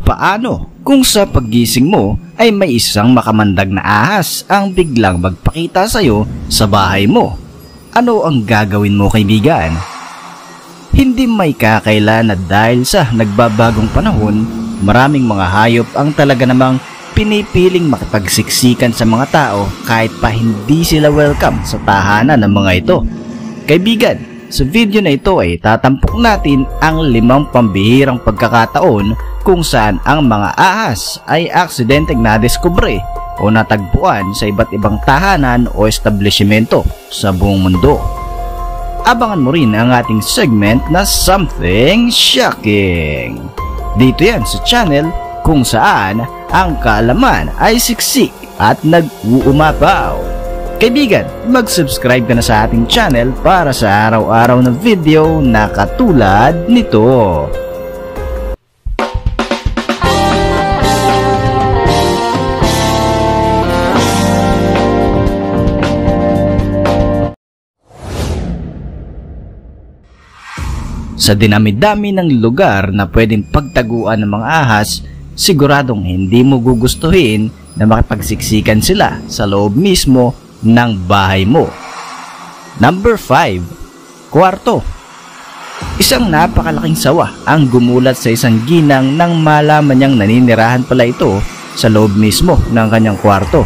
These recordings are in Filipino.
Paano kung sa paggising mo ay may isang makamandag na ahas ang biglang magpakita sa'yo sa bahay mo? Ano ang gagawin mo, kaibigan? Hindi may kakaila na dahil sa nagbabagong panahon, maraming mga hayop ang talaga namang pinipiling makipagsiksikan sa mga tao kahit pa hindi sila welcome sa tahanan ng mga ito. Kaibigan, sa video na ito ay tatampok natin ang 5 pambihirang pagkakataon kung saan ang mga ahas ay aksidenteng nadiskubre o natagpuan sa iba't ibang tahanan o establishmento sa buong mundo. Abangan mo rin ang ating segment na Something Shocking. Dito yan sa channel kung saan ang kaalaman ay siksik at nag-uumapaw. Kaibigan, mag-subscribe ka na sa ating channel para sa araw-araw na video na katulad nito. Sa dinami-dami ng lugar na pwedeng pagtaguan ng mga ahas, siguradong hindi mo gugustuhin na makipagsiksikan sila sa loob mismo ng bahay mo. Number 5. Kwarto. Isang napakalaking sawa ang gumulat sa isang ginang nang malaman niyang naninirahan pala ito sa loob mismo ng kanyang kwarto.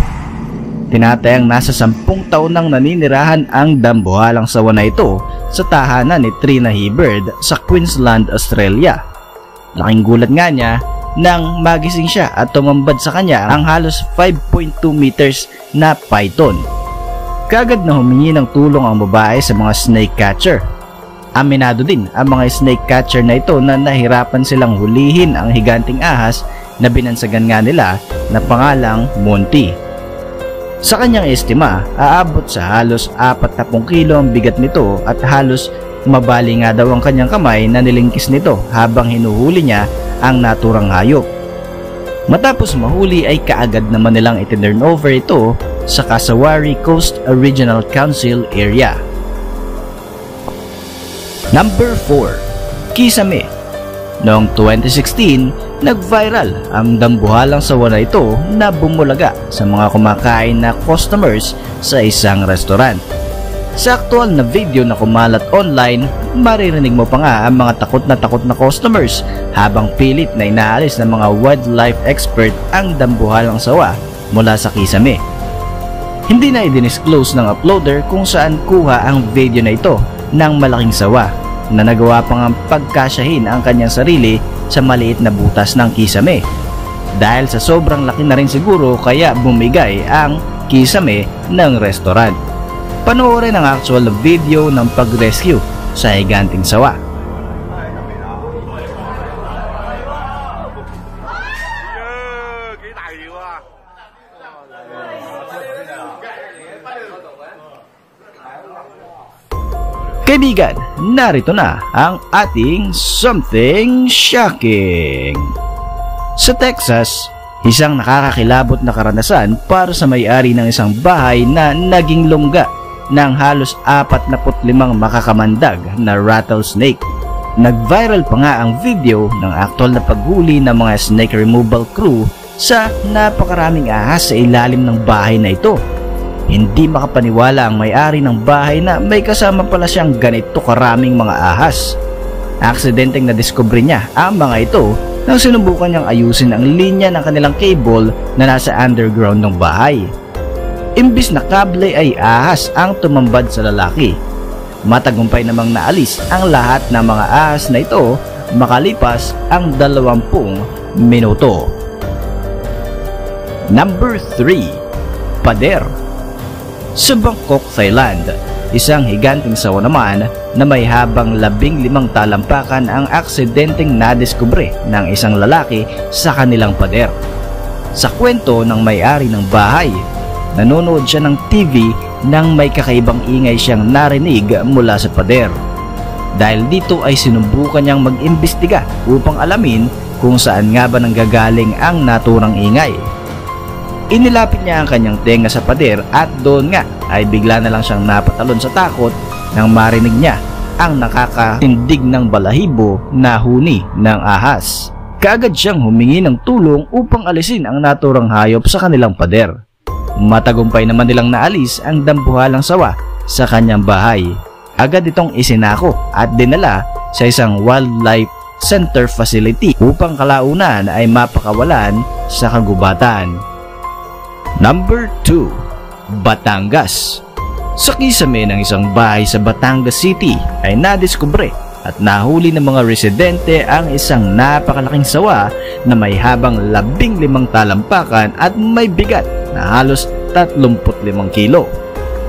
Tinatayang nasa 10 taon nang naninirahan ang dambuhalang sawa na ito sa tahanan ni Trina Hibberd sa Queensland, Australia. Laking gulat nga niya nang magising siya at tumambad sa kanya ang halos 5.2 meters na python. Kaagad na humingi ng tulong ang babae sa mga snake catcher. Aminado din ang mga snake catcher na ito na nahirapan silang hulihin ang higanting ahas na binansagan nga nila na pangalang Monty. Sa kanyang estima, aabot sa halos 40 kilo ang bigat nito at halos mabali nga daw ang kanyang kamay na nilingkis nito habang hinuhuli niya ang naturang hayop. Matapos mahuli ay kaagad naman nilang itinurn over ito sa Kasawari Coast Regional Council area. Number 4. Kisame. Noong 2016, nag-viral ang dambuhalang sawa na ito na bumulaga sa mga kumakain na customers sa isang restaurant. Sa aktual na video na kumalat online, maririnig mo pa nga ang mga takot na customers habang pilit na inaalis ng mga wildlife expert ang dambuhalang sawa mula sa kisame. Hindi na i-disclose ng uploader kung saan kuha ang video na ito ng malaking sawa na nagawa pang pagkasyahin ang kanyang sarili sa maliit na butas ng kisame. Dahil sa sobrang laki na rin siguro kaya bumigay ang kisame ng restaurant. Panoorin ang actual video ng pag-rescue sa higanting sawa. Kaibigan, narito na ang ating Something Shocking. Sa Texas, isang nakakakilabot na karanasan para sa may-ari ng isang bahay na naging lungga ng halos 45 makakamandag na rattlesnake. Nag-viral pa nga ang video ng aktual na paghuli ng mga snake removal crew sa napakaraming ahas sa ilalim ng bahay na ito. Hindi makapaniwala ang may-ari ng bahay na may kasama pala siyang ganito karaming mga ahas. Aksidenteng nadiskubre niya ang mga ito nang sinubukan niyang ayusin ang linya ng kanilang cable na nasa underground ng bahay. Imbis na kable ay ahas ang tumambad sa lalaki. Matagumpay namang naalis ang lahat ng mga ahas na ito makalipas ang 20 minuto. Number 3. Pader. Sa Bangkok, Thailand, isang higanting sawa naman na may habang 15 talampakan ang aksidenteng nadiskubre ng isang lalaki sa kanilang pader. Sa kwento ng may-ari ng bahay, nanonood siya ng TV nang may kakaibang ingay siyang narinig mula sa pader. Dahil dito ay sinubukan niyang mag-imbestiga upang alamin kung saan nga ba nanggagaling ang naturang ingay. Inilapit niya ang kanyang tenga sa pader at doon nga ay bigla na lang siyang napatalon sa takot nang marinig niya ang nakakatindig ng balahibo na huni ng ahas. kaagad siyang humingi ng tulong upang alisin ang naturang hayop sa kanilang pader. Matagumpay naman nilang naalis ang dambuhalang sawa sa kanyang bahay. Agad itong isinako at dinala sa isang wildlife center facility upang kalaunan ay mapakawalan sa kagubatan. Number 2. Batangas. Sa kisame ng isang bahay sa Batangas City ay nadiskubre at nahuli ng mga residente ang isang napakalaking sawa na may habang 15 talampakan at may bigat na halos 35 kilo.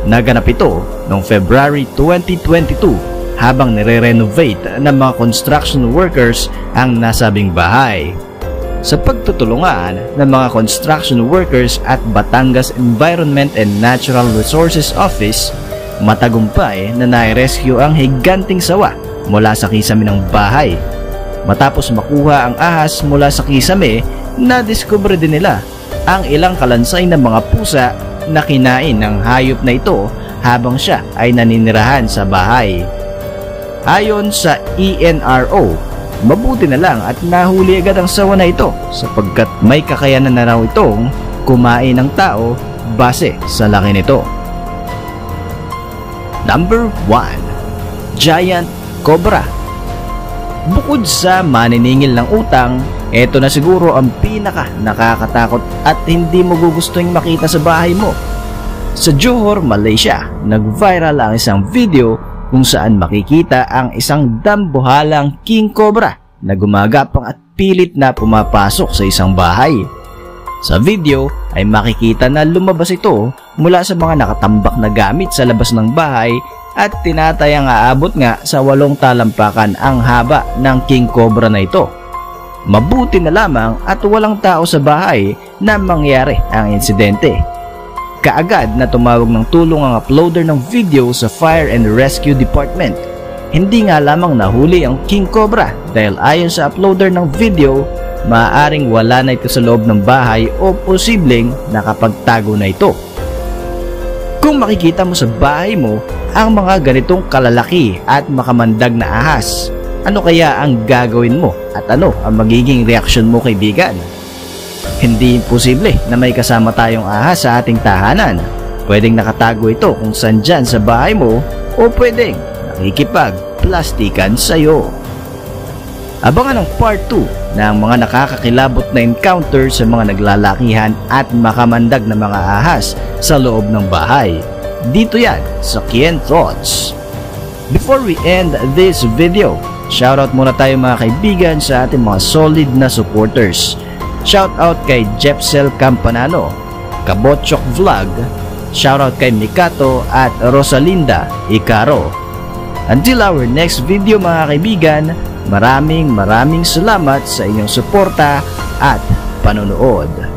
Naganap ito noong February 2022 habang nire-renovate ng mga construction workers ang nasabing bahay. Sa pagtutulungan ng mga construction workers at Batangas Environment and Natural Resources Office, matagumpay na nai-rescue ang higanting sawa mula sa kisame ng bahay. Matapos makuha ang ahas mula sa kisame, nadiskubre din nila ang ilang kalansay ng mga pusa na kinain ng hayop na ito habang siya ay naninirahan sa bahay. Ayon sa ENRO, mabuti na lang at nahuli agad ang sawa na ito sapagkat may kakayanan na raw itong kumain ng tao base sa laki nito. Number 1. Giant Cobra. Bukod sa maniningil ng utang, ito na siguro ang pinaka nakakatakot at hindi mo gugustuhin makita sa bahay mo. Sa Johor, Malaysia, nag-viral ang isang video kung saan makikita ang isang dambuhalang king cobra na gumagapang at pilit na pumapasok sa isang bahay. Sa video ay makikita na lumabas ito mula sa mga nakatambak na gamit sa labas ng bahay at tinatayang aabot nga sa 8 talampakan ang haba ng king cobra na ito. Mabuti na lamang at walang tao sa bahay na mangyari ang insidente. Kaagad na tumawag ng tulong ang uploader ng video sa Fire and Rescue Department. Hindi nga lamang nahuli ang king cobra dahil ayon sa uploader ng video, maaaring wala na ito sa loob ng bahay o posibleng nakapagtago na ito. Kung makikita mo sa bahay mo ang mga ganitong kalalaki at makamandag na ahas, ano kaya ang gagawin mo at ano ang magiging reaksyon mo, kaibigan? Hindi imposible na may kasama tayong ahas sa ating tahanan. Pwedeng nakatago ito kung saan dyan sa bahay mo o pwedeng nakikipag-plastikan sa'yo. Abangan ang part 2 ng mga nakakakilabot na encounter sa mga naglalakihan at makamandag na mga ahas sa loob ng bahay. Dito yan sa Kien Thoughts. Before we end this video, shoutout muna tayo mga kaibigan sa ating mga solid na supporters. Shoutout kay Jepsel Campanano, Kabotchok Vlog, shoutout kay Mikato at Rosalinda Icaro. Until our next video mga kaibigan, maraming salamat sa inyong suporta at panonood.